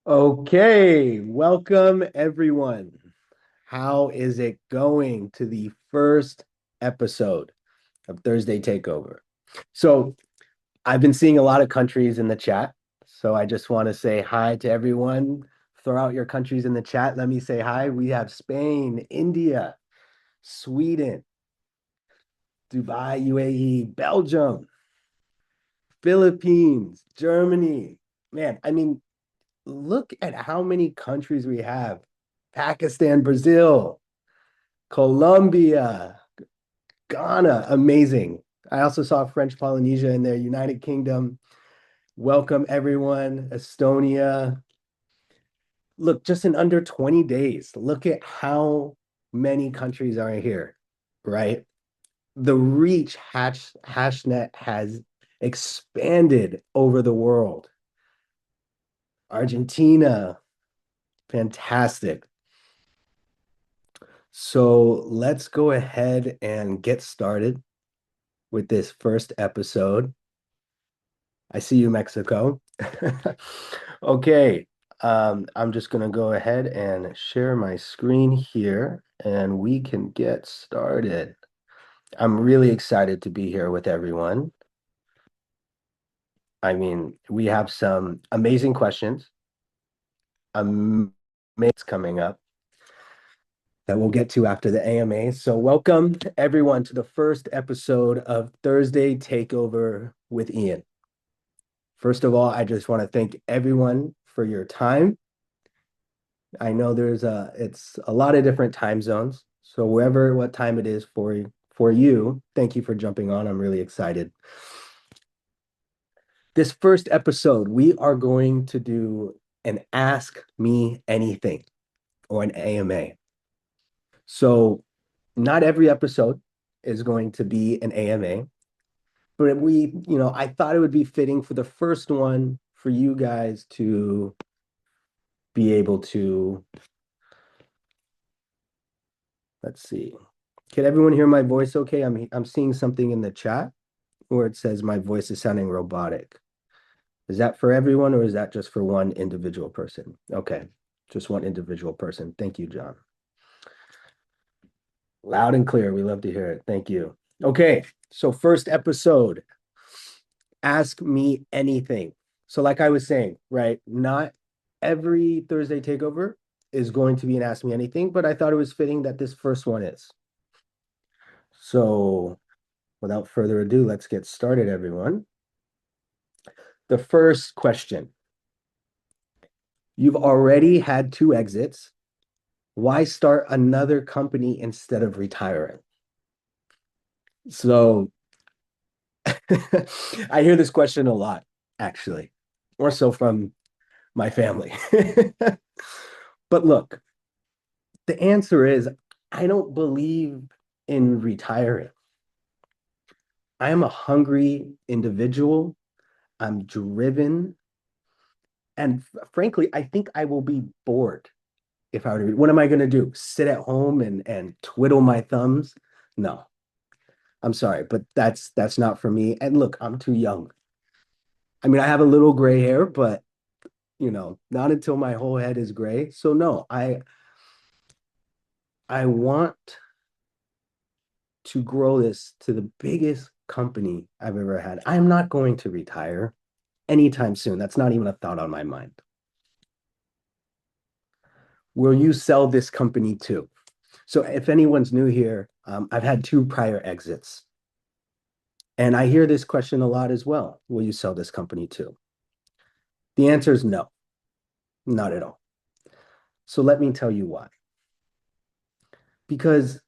Okay, welcome everyone. How is it going to the first episode of Thursday Takeover? So, I've been seeing a lot of countries in the chat. So, I just want to say hi to everyone. Throw out your countries in the chat. Let me say hi. We have Spain, India, Sweden, Dubai, UAE, Belgium, Philippines, Germany. Man, look at how many countries we have. Pakistan, Brazil, Colombia, Ghana, amazing. I also saw French Polynesia in there, United Kingdom. Welcome everyone, Estonia. Look, just in under 20 days, look at how many countries are here, right? The reach HashNet has expanded over the world. Argentina, fantastic. So let's go ahead and get started with this first episode. I see you, Mexico. Okay, I'm just gonna go ahead and share my screen here and we can get started. I'm really excited to be here with everyone. We have some amazing questions, amazing coming up that we'll get to after the AMA. So welcome everyone to the first episode of Thursday Takeover with Ian. First of all, I just want to thank everyone for your time. I know it's a lot of different time zones. So wherever what time it is for you, thank you for jumping on. I'm really excited. This first episode, we are going to do an Ask Me Anything or an AMA. So not every episode is going to be an AMA, but I thought it would be fitting for the first one for you guys to be able to, let's see. Can everyone hear my voice okay? I'm seeing something in the chat where it says my voice is sounding robotic. Is that for everyone or is that just for one individual person? Okay, just one individual person. Thank you, John. Loud and clear. We love to hear it. Thank you. Okay, so first episode, Ask Me Anything. So like I was saying, right, not every Thursday takeover is going to be an Ask Me Anything, but I thought it was fitting that this first one is. So without further ado, let's get started, everyone. The first question. You've already had two exits. Why start another company instead of retiring? So I hear this question a lot, actually, more so from my family. But look, the answer is I don't believe in retiring. I am a hungry individual. I'm driven. And frankly, I think I will be bored if I were to. What am I going to do? Sit at home and twiddle my thumbs? No, I'm sorry, but that's not for me. And look, I'm too young. I have a little gray hair, but not until my whole head is gray. So no, I want to grow this to the biggest company I've ever had. I'm not going to retire anytime soon. That's not even a thought on my mind. Will you sell this company too? So if anyone's new here, I've had two prior exits. And I hear this question a lot as well. Will you sell this company too? The answer is no, not at all. So let me tell you why. Because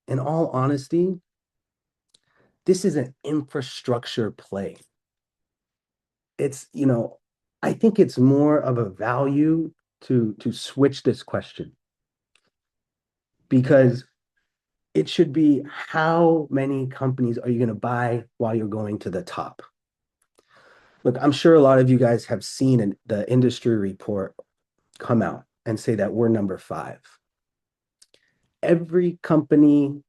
in all honesty, this is an infrastructure play. I think it's more of a value to switch this question because it should be how many companies are you going to buy while you're going to the top? Look, I'm sure a lot of you guys have seen the industry report come out and say that we're number five. Every company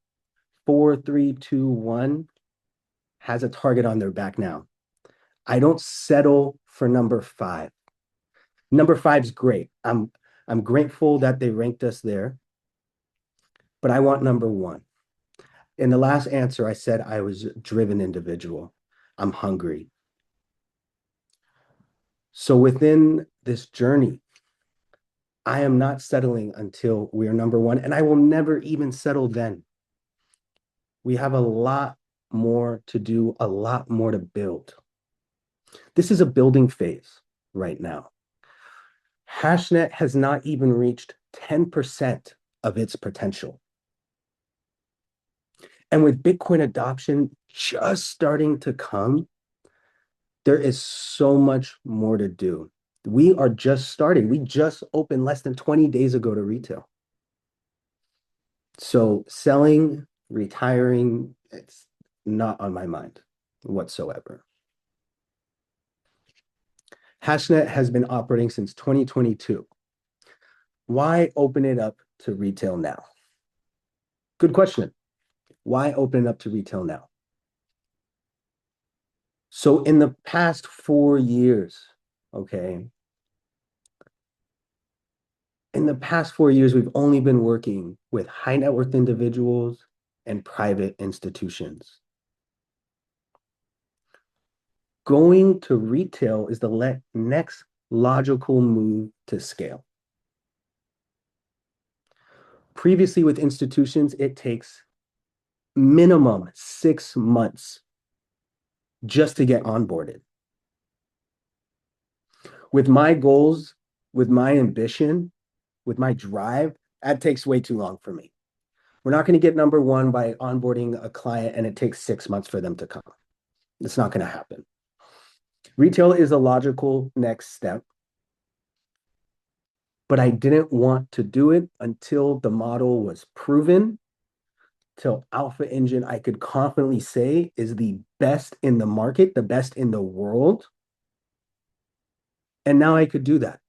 4, 3, 2, 1 has a target on their back now. I don't settle for number five. Number five's great. I'm grateful that they ranked us there, but I want number one. In the last answer, I said I was a driven individual. I'm hungry. So within this journey, I am not settling until we are number one, and I will never even settle then. We have a lot more to do, a lot more to build. This is a building phase right now. HashNet has not even reached 10% of its potential. And with Bitcoin adoption just starting to come, there is so much more to do. We are just starting. We just opened less than 20 days ago to retail. So selling, retiring, it's not on my mind whatsoever. HashNet has been operating since 2022. Why open it up to retail now? Good question. Why open it up to retail now? So in the past 4 years, okay, in the past 4 years, we've only been working with high net worth individuals and private institutions. Going to retail is the next logical move to scale. Previously, with institutions, it takes minimum 6 months just to get onboarded. With my goals, with my ambition, with my drive, that takes way too long for me. We're not going to get number one by onboarding a client and it takes 6 months for them to come. It's not going to happen. Retail is a logical next step, but I didn't want to do it until the model was proven, till Alpha Engine I could confidently say is the best in the market, the best in the world. And now I could do that.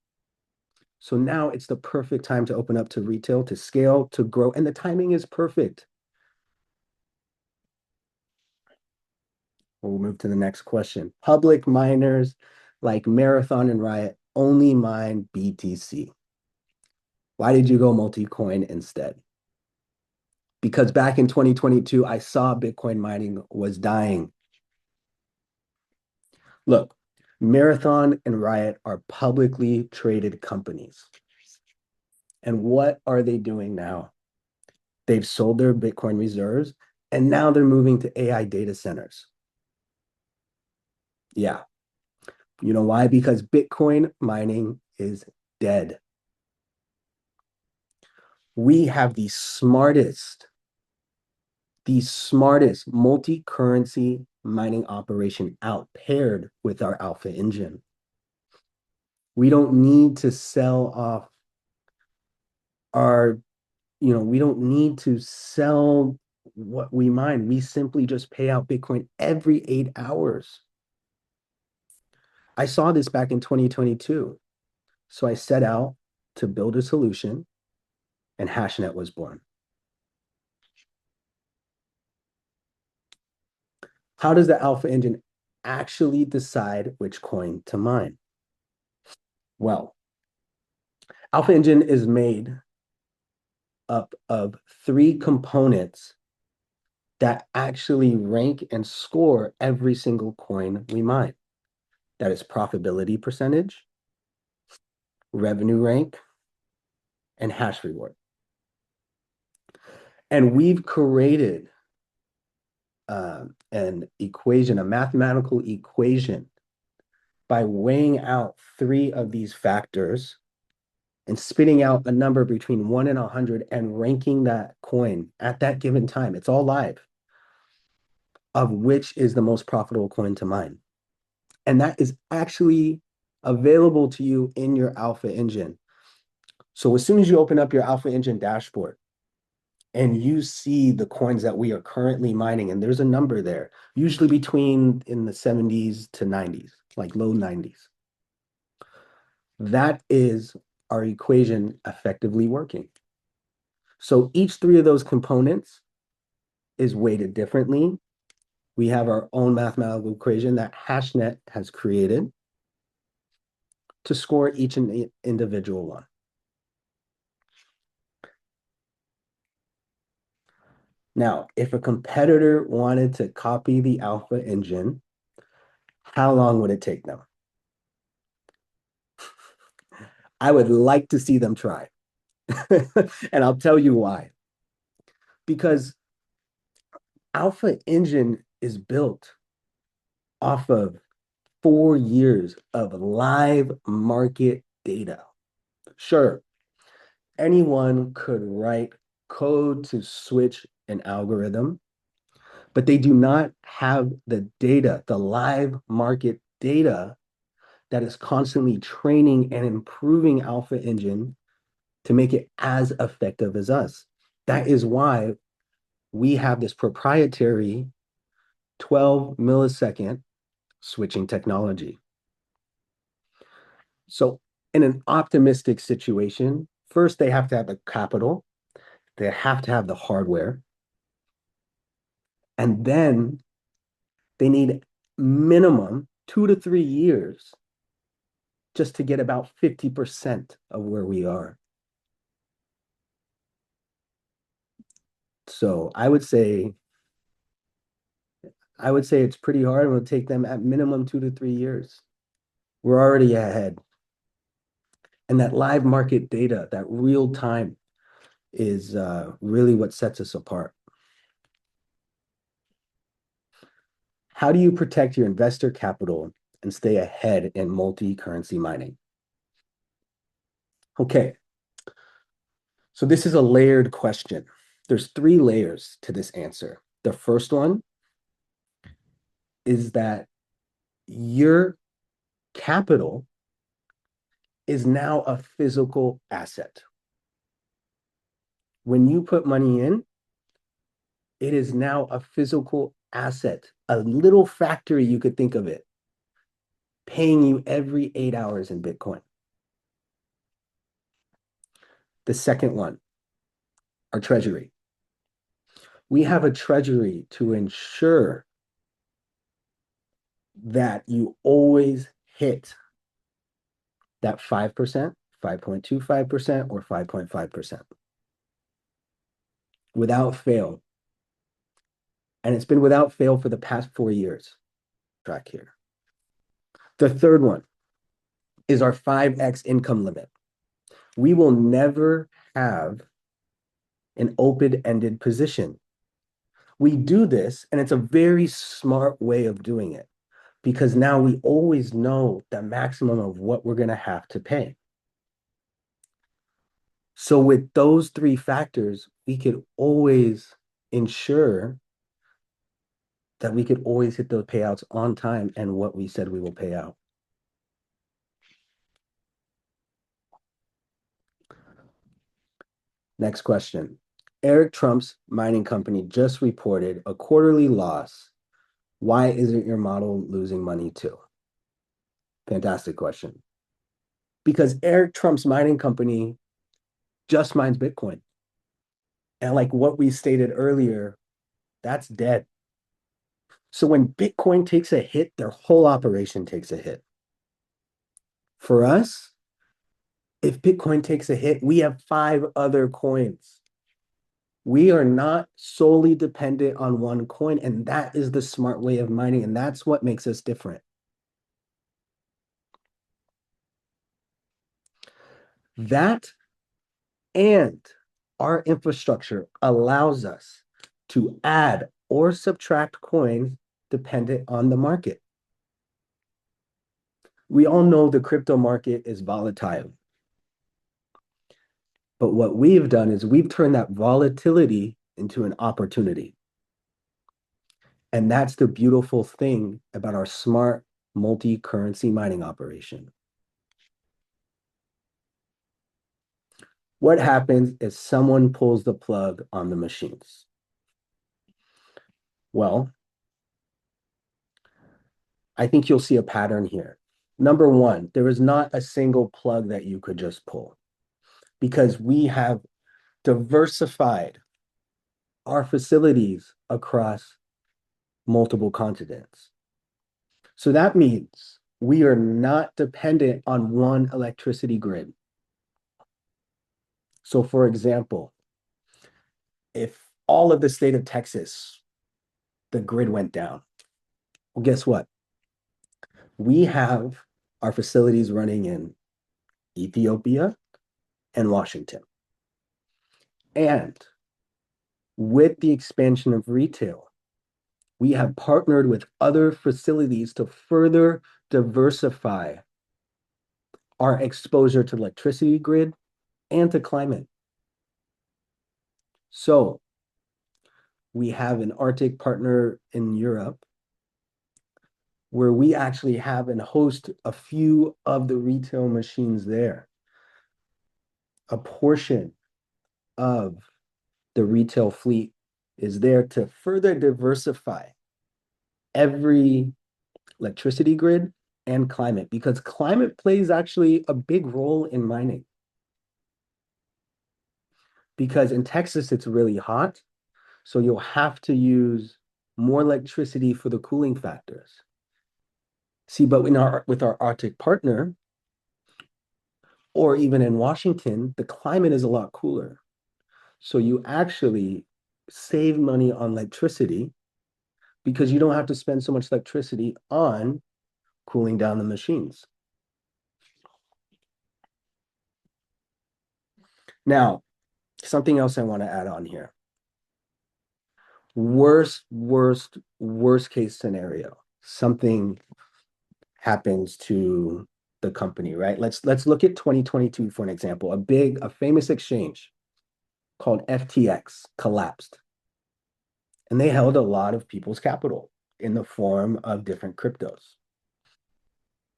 So now it's the perfect time to open up to retail, to scale, to grow, and the timing is perfect. We'll move to the next question. Public miners like Marathon and Riot only mine BTC. Why did you go multi-coin instead? Because back in 2022, I saw Bitcoin mining was dying. Look, Marathon and Riot are publicly traded companies. And what are they doing now? They've sold their Bitcoin reserves, and now they're moving to AI data centers. Yeah. You know why? Because Bitcoin mining is dead. We have the smartest multi-currency mining operation out paired with our Alpha Engine. We don't need to sell off our, we don't need to sell what we mine. We simply just pay out Bitcoin every 8 hours. I saw this back in 2022. So I set out to build a solution, and HashNet was born. How does the Alpha Engine actually decide which coin to mine? Well, Alpha Engine is made up of 3 components that actually rank and score every single coin we mine. That is profitability percentage, revenue rank, and hash reward. And we've created an equation, a mathematical equation, by weighing out 3 of these factors and spitting out a number between 1 and 100 and ranking that coin at that given time. It's all live, of which is the most profitable coin to mine. And that is actually available to you in your Alpha Engine. So as soon as you open up your Alpha Engine dashboard and you see the coins that we are currently mining, and there's a number there, usually between in the 70s to 90s, like low 90s. That is our equation effectively working. So each 3 of those components is weighted differently. We have our own mathematical equation that HashNet has created to score each individual one. Now, if a competitor wanted to copy the alpha engine, how long would it take them? I would like to see them try. And I'll tell you why. Because alpha engine is built off of 4 years of live market data. Sure, anyone could write code to switch an algorithm, but they do not have the data, the live market data that is constantly training and improving Alpha Engine to make it as effective as us. That is why we have this proprietary 12 millisecond switching technology. So in an optimistic situation, first they have to have the capital, they have to have the hardware, and then they need minimum 2 to 3 years just to get about 50% of where we are. So I would say it's pretty hard. It will take them at minimum 2 to 3 years. We're already ahead. And that live market data, that real time, is really what sets us apart. How do you protect your investor capital and stay ahead in multi-currency mining? Okay, so this is a layered question. There's 3 layers to this answer. The first one is that your capital is now a physical asset. When you put money in, it is now a physical asset, a little factory, you could think of it, paying you every 8 hours in Bitcoin. The second one, our treasury. We have a treasury to ensure that you always hit that 5%, 5.25%, or 5.5% without fail. And it's been without fail for the past 4 years. Track here. The third one is our 5x income limit. We will never have an open-ended position. We do this, and it's a very smart way of doing it because now we always know the maximum of what we're going to have to pay. So with those 3 factors, we could always ensure that we could always hit those payouts on time and what we said we will pay out. Next question. Eric Trump's mining company just reported a quarterly loss. Why isn't your model losing money too? Fantastic question. Because Eric Trump's mining company just mines Bitcoin. And like what we stated earlier, that's dead. So when Bitcoin takes a hit, their whole operation takes a hit. For us, if Bitcoin takes a hit, we have 5 other coins. We are not solely dependent on one coin, and that is the smart way of mining, and that's what makes us different. That and our infrastructure allows us to add or subtract coins dependent on the market. We all know the crypto market is volatile. But what we've done is we've turned that volatility into an opportunity. And that's the beautiful thing about our smart multi-currency mining operation. What happens if someone pulls the plug on the machines? Well, I think you'll see a pattern here. Number one, there is not a single plug that you could just pull because we have diversified our facilities across multiple continents. So that means We are not dependent on one electricity grid. So, for example, if all of the state of Texas, the grid went down, well, guess what? We have our facilities running in Ethiopia and Washington. And with the expansion of retail, we have partnered with other facilities to further diversify our exposure to electricity grid and to climate. So we have an Arctic partner in Europe where we actually have and host a few of the retail machines there. A portion of the retail fleet is there to further diversify every electricity grid and climate, because climate plays actually a big role in mining. Because in Texas, it's really hot, so you'll have to use more electricity for the cooling factors. See, but with our Arctic partner, or even in Washington, the climate is a lot cooler. So you actually save money on electricity because you don't have to spend so much electricity on cooling down the machines. Now, something else I want to add on here. Worst case scenario. Something happens to the company, right? Let's look at 2022 for an example. A famous exchange called FTX collapsed. And they held a lot of people's capital in the form of different cryptos.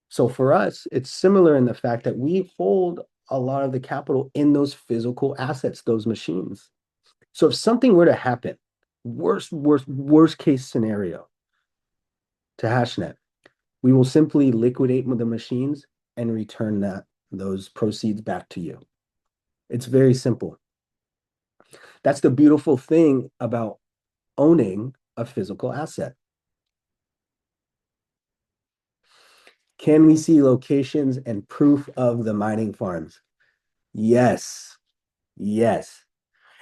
So for us, it's similar in the fact that we hold a lot of the capital in those physical assets, those machines. So if something were to happen, worst case scenario to HashNet, we will simply liquidate the machines and return those proceeds back to you. It's very simple. That's the beautiful thing about owning a physical asset. Can we see locations and proof of the mining farms? Yes. Yes.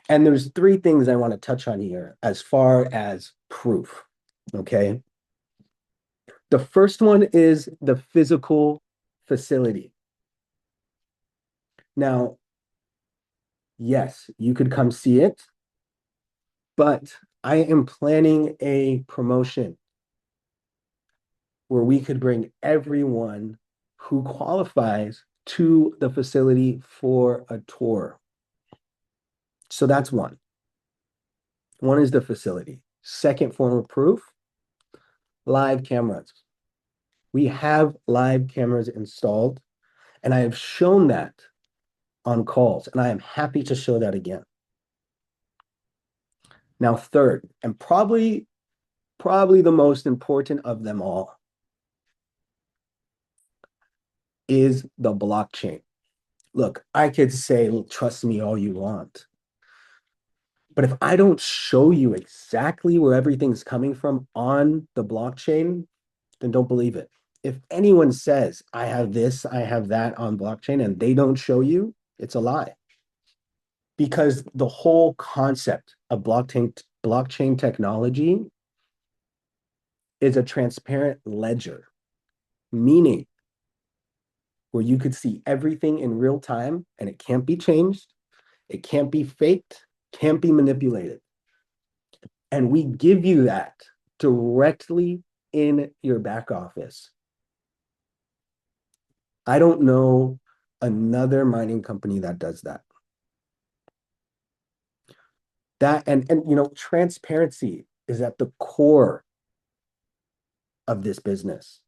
And there's three things I want to touch on here as far as proof. Okay. The first one is the physical facility. Now, yes, you could come see it, but I am planning a promotion where we could bring everyone who qualifies to the facility for a tour. So that's one. One is the facility. Second form of proof, live cameras. We have live cameras installed, and I have shown that on calls, and I am happy to show that again. Now, third, and probably the most important of them all, is the blockchain. Look, I could say, trust me all you want. But if I don't show you exactly where everything's coming from on the blockchain, then don't believe it. If anyone says, I have this, I have that on blockchain, and they don't show you, it's a lie. Because the whole concept of blockchain technology is a transparent ledger, meaning where you could see everything in real time and it can't be changed, it can't be faked, can't be manipulated. And we give you that directly in your back office. I don't know another mining company that does that. And transparency is at the core of this business.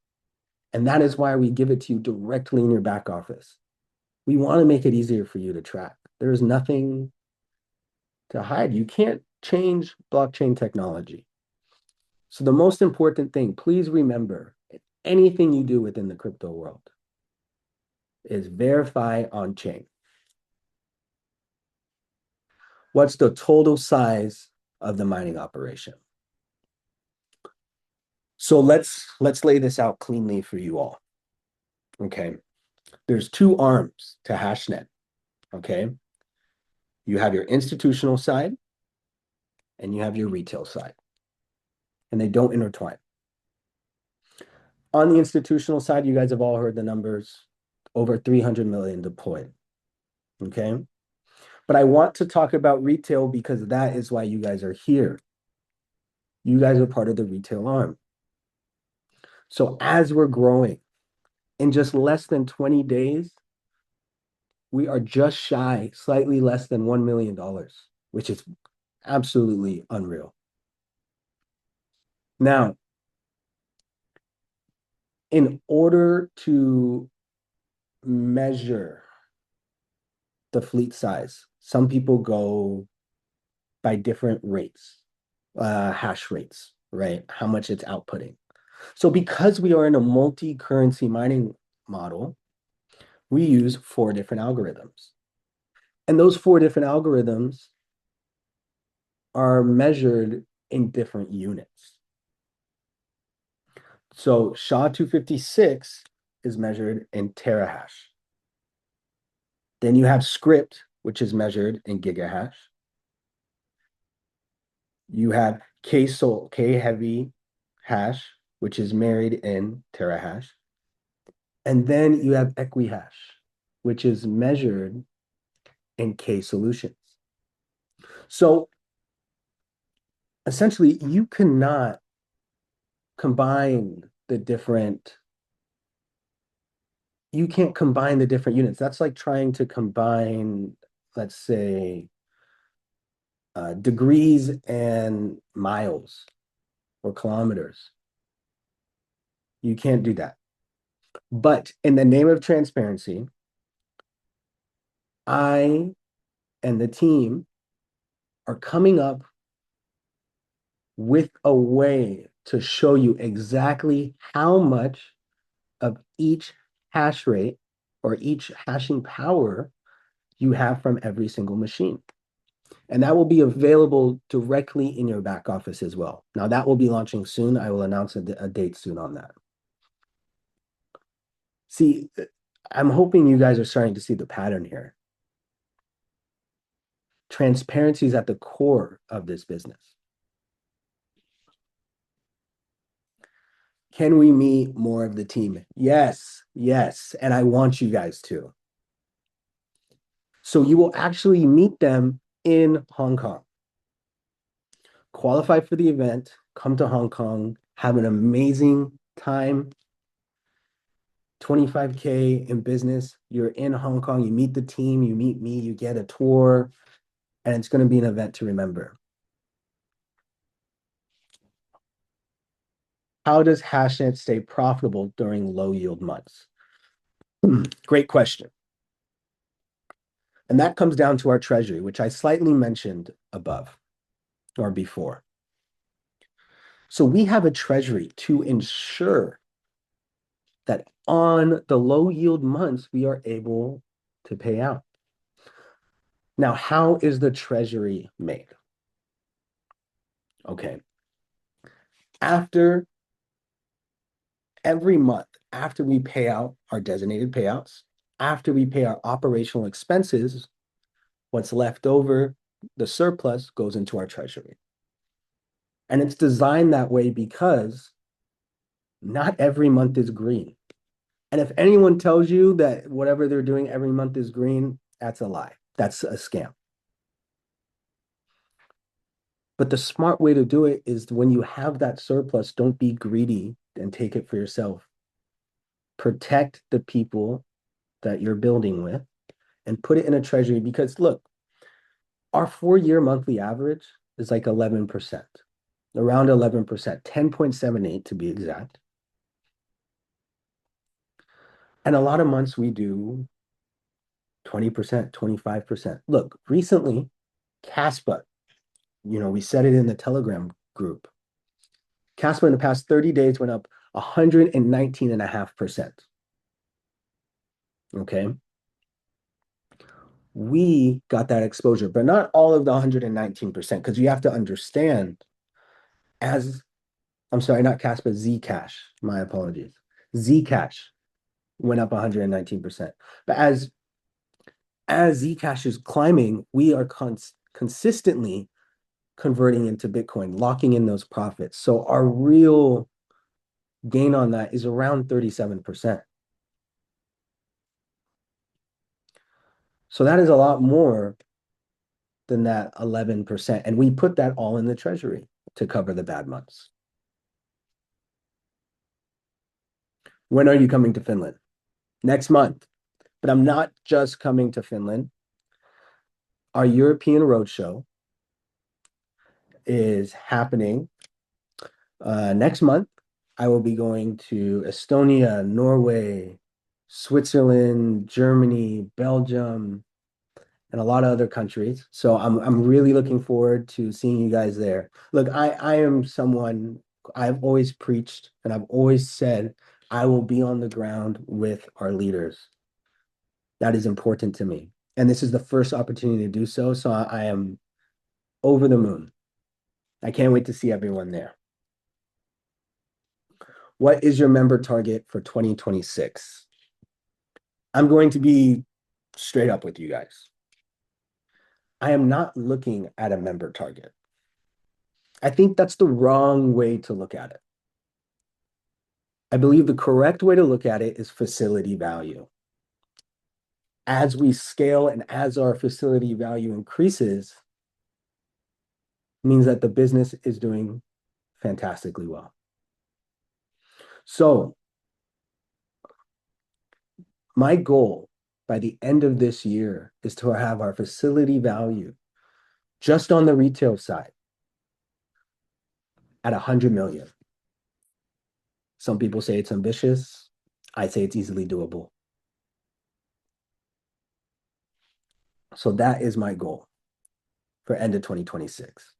And that is why we give it to you directly in your back office. We want to make it easier for you to track. There's nothing to hide. You can't change blockchain technology. So the most important thing, please remember, anything you do within the crypto world is verify on chain. What's the total size of the mining operation? So let's lay this out cleanly for you all. Okay. There's two arms to HashNet. Okay. You have your institutional side and you have your retail side, and they don't intertwine. On the institutional side, you guys have all heard the numbers, over 300 million deployed. Okay. But I want to talk about retail because that is why you guys are here. You guys are part of the retail arm. So as we're growing, in just less than 20 days, we are just shy, slightly less than $1 million, which is absolutely unreal. Now, in order to measure the fleet size, some people go by different rates, hash rates, right? How much it's outputting. So because we are in a multi-currency mining model, we use 4 different algorithms. And those 4 different algorithms are measured in different units. So SHA-256 is measured in terahash. Then you have script, which is measured in gigahash. You have K-heavy hash, which is married in terahash. And then you have equihash, which is measured in K solutions. So essentially, you cannot combine the different, you can't combine the different units. That's like trying to combine, let's say, degrees and miles or kilometers. You can't do that. But in the name of transparency, I and the team are coming up with a way to show you exactly how much of each hash rate or each hashing power you have from every single machine. And that will be available directly in your back office as well. Now, that will be launching soon. I will announce a date soon on that. See, I'm hoping you guys are starting to see the pattern here. Transparency is at the core of this business. Can we meet more of the team? Yes, yes. And I want you guys to. So you will actually meet them in Hong Kong. Qualify for the event, come to Hong Kong, have an amazing time. 25K in business. You're in Hong Kong, you meet the team, you meet me, you get a tour, and it's going to be an event to remember. How does HashNet stay profitable during low yield months? Great question. And that comes down to our treasury, which I slightly mentioned above or before. So we have a treasury to ensure that on the low yield months, we are able to pay out. Now, how is the treasury made? Okay. After every month, after we pay out our designated payouts, after we pay our operational expenses, what's left over, the surplus goes into our treasury. And it's designed that way because not every month is green. And if anyone tells you that whatever they're doing every month is green, that's a lie. That's a scam. But the smart way to do it is when you have that surplus, don't be greedy and take it for yourself. Protect the people that you're building with and put it in a treasury because look, our 4-year monthly average is like 11%, around 11%, 10.78 to be exact. And a lot of months we do 20%, 25%. Look, recently, Caspa, we said it in the Telegram group. Caspa in the past 30 days went up 119.5%. Okay. We got that exposure, but not all of the 119%, because you have to understand I'm sorry, not Caspa, Zcash. My apologies. Zcash. went up 119%. But as Zcash is climbing, we are consistently converting into Bitcoin, locking in those profits. So our real gain on that is around 37%. So that is a lot more than that 11%. And we put that all in the treasury to cover the bad months. When are you coming to Finland? Next month. But I'm not just coming to Finland. Our European roadshow is happening next month. I will be going to Estonia, Norway, Switzerland, Germany, Belgium, and a lot of other countries. So I'm really looking forward to seeing you guys there. Look, I am someone I've always preached and I've always said I will be on the ground with our leaders. That is important to me. And this is the first opportunity to do so. So I am over the moon. I can't wait to see everyone there. What is your member target for 2026? I'm going to be straight up with you guys. I am not looking at a member target. I think that's the wrong way to look at it. I believe the correct way to look at it is facility value. As we scale and as our facility value increases, means that the business is doing fantastically well. So my goal by the end of this year is to have our facility value just on the retail side at 100 million. Some people say it's ambitious. I say it's easily doable. So that is my goal for end of 2026.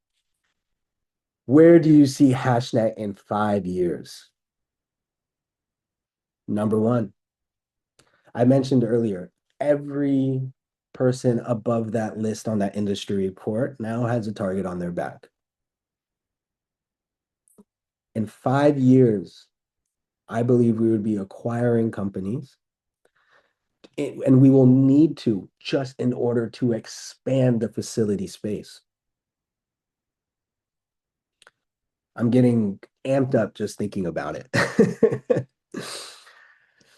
Where do you see HashNet in 5 years? Number one, I mentioned earlier, every person above that list on that industry report now has a target on their back. In 5 years, I believe we would be acquiring companies, and we will need to just in order to expand the facility space. I'm getting amped up just thinking about it.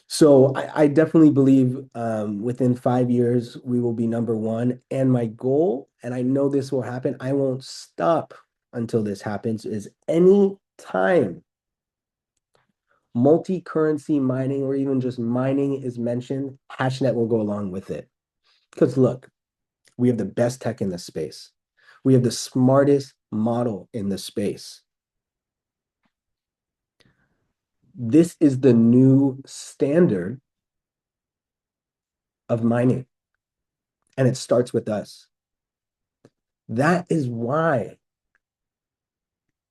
So I definitely believe within 5 years, we will be number one. And my goal, and I know this will happen, I won't stop until this happens, is any time multi-currency mining or even just mining is mentioned, HashNet will go along with it. Because look, we have the best tech in the space. We have the smartest model in the space. This is the new standard of mining, and it starts with us. That is why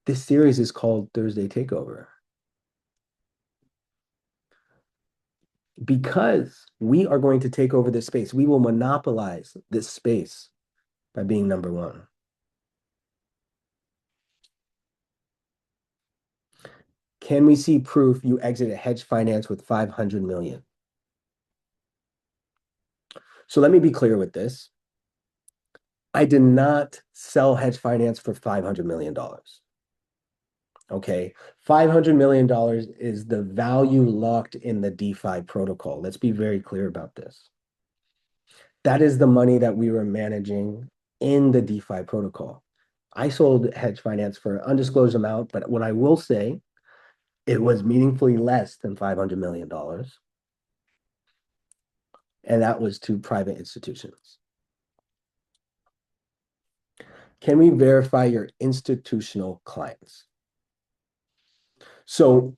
this series is called Thursday Takeover. Because we are going to take over this space. We will monopolize this space by being number one. Can we see proof you exited hedge finance with 500 million? So let me be clear with this. I did not sell hedge finance for $500 million. Okay, $500 million is the value locked in the DeFi protocol. Let's be very clear about this. That is the money that we were managing in the DeFi protocol. I sold hedge finance for an undisclosed amount, but what I will say, it was meaningfully less than $500 million. And that was to private institutions. Can we verify your institutional clients? So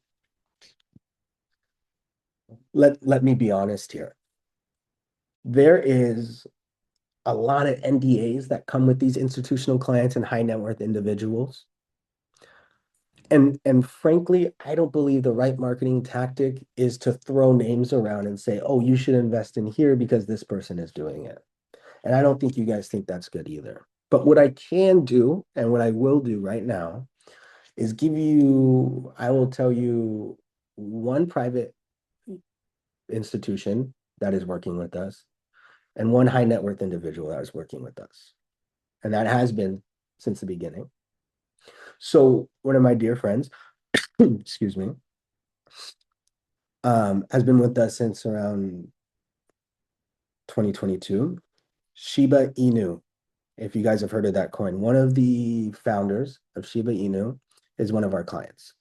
let me be honest here. There is a lot of NDAs that come with these institutional clients and high net worth individuals. And frankly, I don't believe the right marketing tactic is to throw names around and say, oh, you should invest in here because this person is doing it. And I don't think you guys think that's good either. But what I can do and what I will do right now is I will tell you one private institution that is working with us and one high net worth individual that is working with us. And that has been since the beginning. So one of my dear friends, excuse me, has been with us since around 2022. Shiba Inu, if you guys have heard of that coin, one of the founders of Shiba Inu is one of our clients.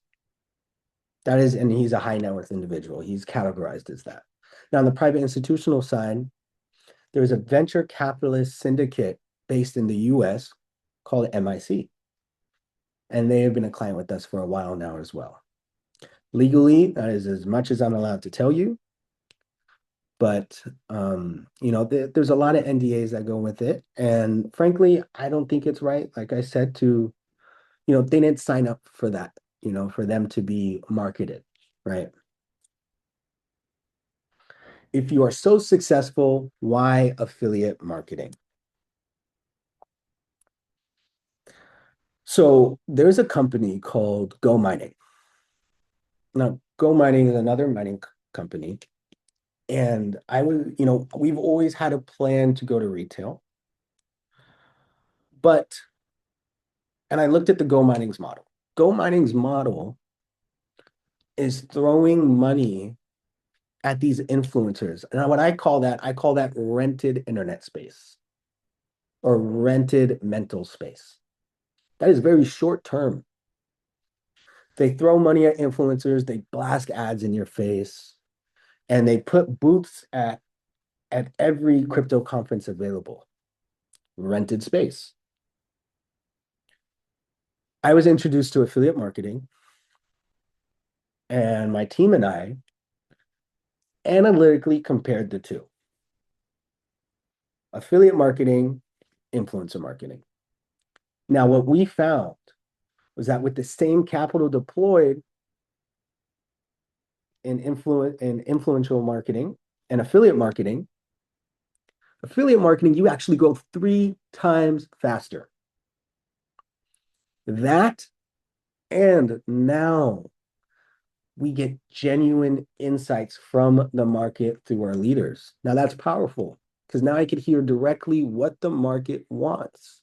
That is, and he's a high net worth individual. He's categorized as that. Now, on the private institutional side, there's a venture capitalist syndicate based in the US called MIC. And they have been a client with us for a while now as well. Legally, that is as much as I'm allowed to tell you. But there's a lot of NDAs that go with it. And frankly, I don't think it's right, like I said, they didn't sign up for that, for them to be marketed, right? If you are so successful, why affiliate marketing? So there's a company called Go Mining. Now, Go Mining is another mining company. And we've always had a plan to go to retail. And I looked at the Go Mining's model. Go Mining's model is throwing money at these influencers. And what I call that rented internet space or rented mental space. That is very short term. They throw money at influencers, they blast ads in your face, and they put booths at every crypto conference available. Rented space. I was introduced to affiliate marketing, and my team and I analytically compared the two. Affiliate marketing, influencer marketing. Now, what we found was that with the same capital deployed in influential marketing and affiliate marketing, you actually go 3 times faster. That, and now we get genuine insights from the market through our leaders. Now that's powerful because now I could hear directly what the market wants.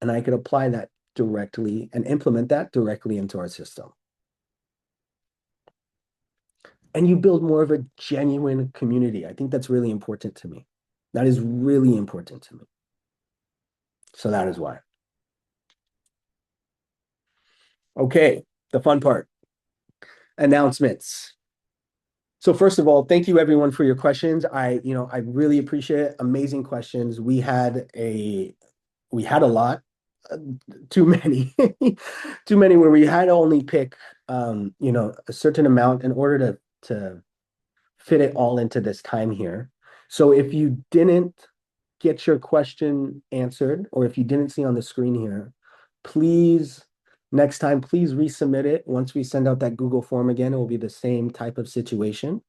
And I could apply that directly and implement that directly into our system. And you build more of a genuine community. I think that's really important to me. That is really important to me. So that is why. Okay, the fun part. Announcements. So first of all, thank you everyone for your questions. I really appreciate it. Amazing questions. We had a lot, too many, too many where we had to only pick, a certain amount in order to fit it all into this time here. So if you didn't get your question answered, or if you didn't see on the screen here, next time, please resubmit it. Once we send out that Google form again, it will be the same type of situation.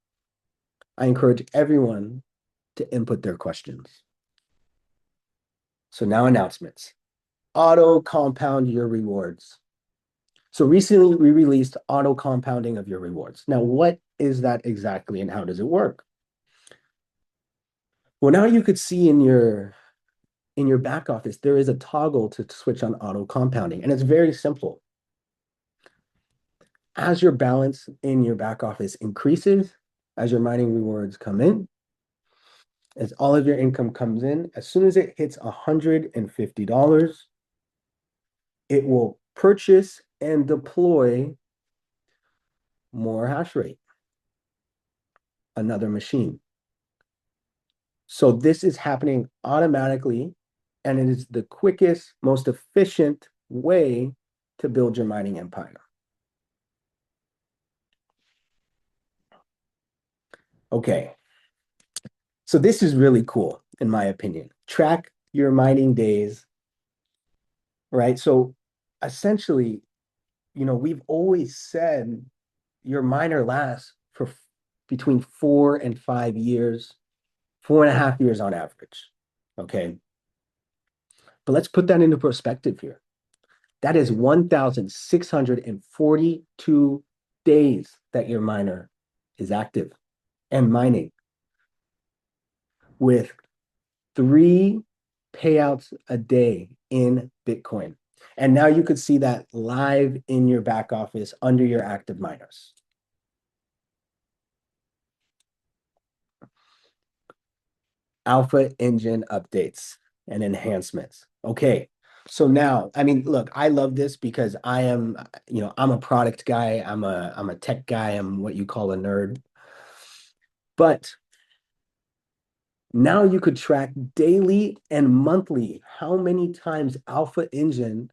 I encourage everyone to input their questions. So now announcements. Auto compound your rewards. So recently we released auto compounding of your rewards. Now, what is that exactly and how does it work? Well, now you could see in your back office, there is a toggle to switch on auto compounding, and it's very simple. As your balance in your back office increases, as your mining rewards come in, as all of your income comes in, as soon as it hits $150, it will purchase and deploy more hash rate, another machine. So this is happening automatically, and it is the quickest, most efficient way to build your mining empire. Okay. So this is really cool, in my opinion. Track your mining days, right? So essentially, we've always said your miner lasts for between 4 and 5 years, 4.5 years on average. Okay. But let's put that into perspective here. That is 1,642 days that your miner is active. and mining with 3 payouts a day in Bitcoin. And now you could see that live in your back office under your active miners. Alpha engine updates and enhancements. Okay. So now, I mean, look, I love this because I am, I'm a product guy, I'm a tech guy, I'm what you call a nerd. But now you could track daily and monthly how many times Alpha Engine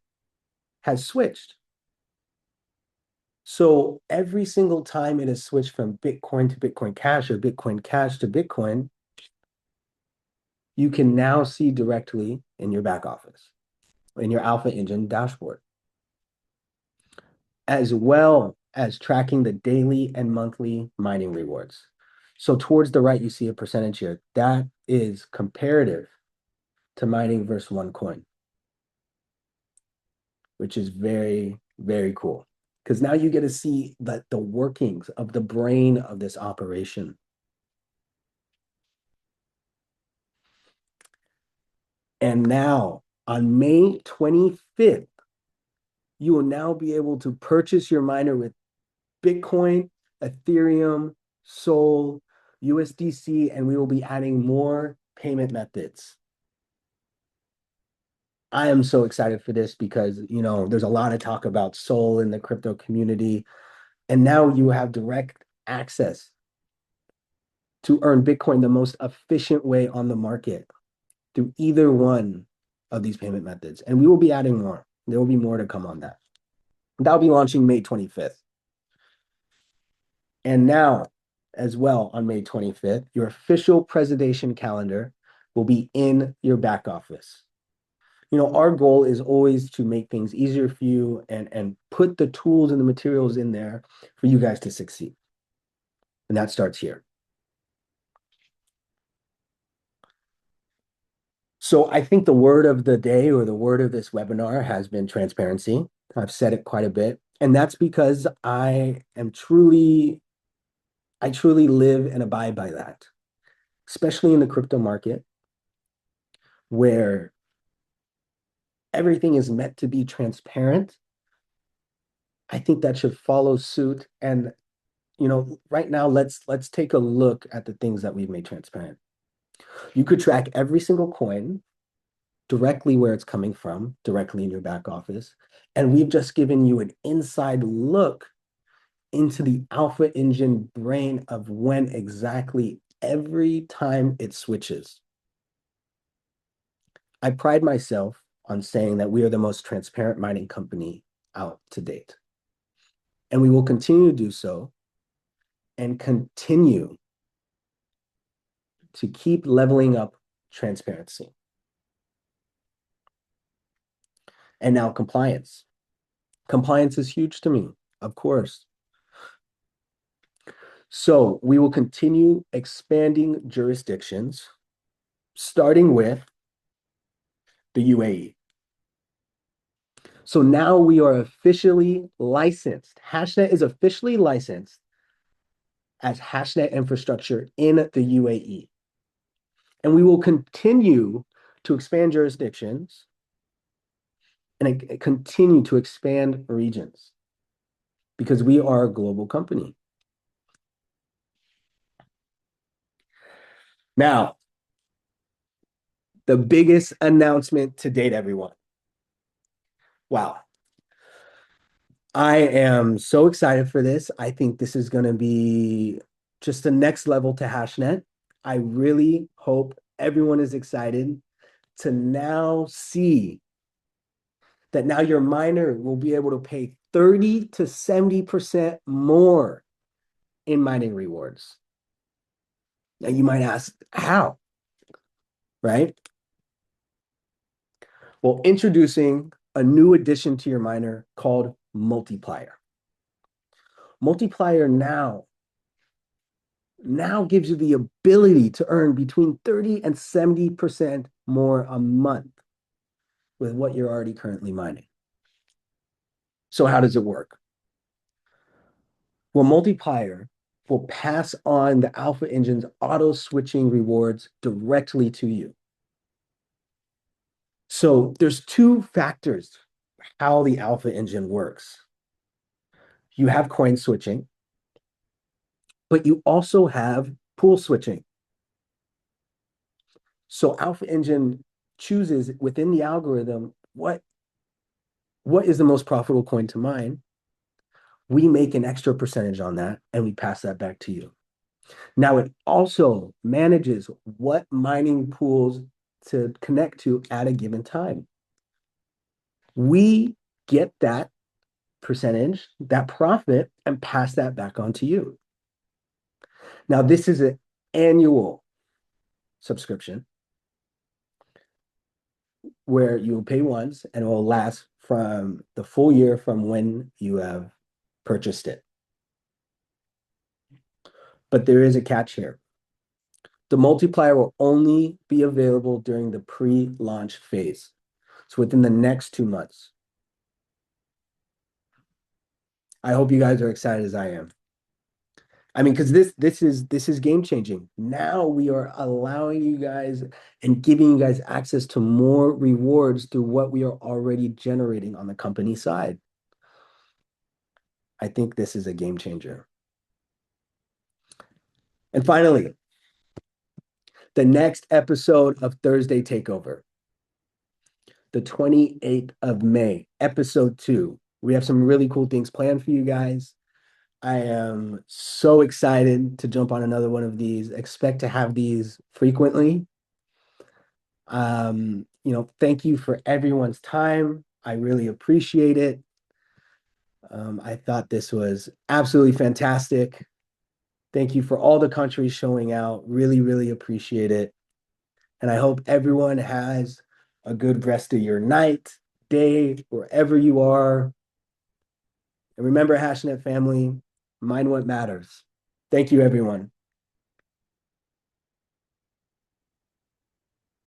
has switched. So every single time it has switched from Bitcoin to Bitcoin Cash or Bitcoin Cash to Bitcoin, you can now see directly in your back office, in your Alpha Engine dashboard, as well as tracking the daily and monthly mining rewards. So towards the right, you see a percentage here. That is comparative to mining versus one coin, which is very, very cool. Because now you get to see the workings of the brain of this operation. And now on May 25th, you will now be able to purchase your miner with Bitcoin, Ethereum, Sol, USDC, and we will be adding more payment methods. I am so excited for this because, there's a lot of talk about Sol in the crypto community, and now you have direct access to earn Bitcoin the most efficient way on the market through either one of these payment methods. And we will be adding more. There will be more to come on that. That'll be launching May 25th. And now, as well, on May 25th, your official presentation calendar will be in your back office. Our goal is always to make things easier for you and put the tools and the materials in there for you guys to succeed. And that starts here. So I think the word of the day or the word of this webinar has been transparency. I've said it quite a bit. And that's because I truly live and abide by that, especially in the crypto market where everything is meant to be transparent. I think that should follow suit. And, right now, let's take a look at the things that we've made transparent. You could track every single coin directly where it's coming from, directly in your back office. And we've just given you an inside look into the Alpha Engine brain of when exactly every time it switches. I pride myself on saying that we are the most transparent mining company out to date. And we will continue to do so and continue to keep leveling up transparency. And now compliance. Compliance is huge to me, of course. So we will continue expanding jurisdictions, starting with the UAE. So now we are officially licensed. HashNet is officially licensed as HashNet infrastructure in the UAE. And we will continue to expand jurisdictions and continue to expand regions because we are a global company. Now, the biggest announcement to date, everyone. Wow. I am so excited for this. I think this is going to be just the next level to HashNet. I really hope everyone is excited to now see that now your miner will be able to pay 30 to 70% more in mining rewards. Now you might ask, how? Right? Well, introducing a new addition to your miner called Multiplier. Multiplier now gives you the ability to earn between 30 and 70% more a month with what you're already currently mining. So how does it work? Well, Multiplier will pass on the Alpha Engine's auto switching rewards directly to you. So there's two factors how the Alpha Engine works. You have coin switching, but you also have pool switching. So Alpha Engine chooses within the algorithm what is the most profitable coin to mine. We make an extra percentage on that and we pass that back to you. Now it also manages what mining pools to connect to at a given time. We get that percentage, that profit, and pass that back on to you. Now, this is an annual subscription where you'll pay once and it will last from the full year from when you have purchased it. But there is a catch here. The multiplier will only be available during the pre-launch phase. So within the next 2 months. I hope you guys are excited as I am. I mean, because this is game changing. Now we are allowing you guys and giving you guys access to more rewards through what we are already generating on the company side. I think this is a game changer. And finally, the next episode of Thursday Takeover, the 28th of May, episode 2. We have some really cool things planned for you guys. I am so excited to jump on another one of these. Expect to have these frequently. Thank you for everyone's time. I really appreciate it. I thought this was absolutely fantastic. Thank you for all the countries showing out. Really, really appreciate it. And I hope everyone has a good rest of your night, day, wherever you are. And remember, HashNet family, mind what matters. Thank you, everyone.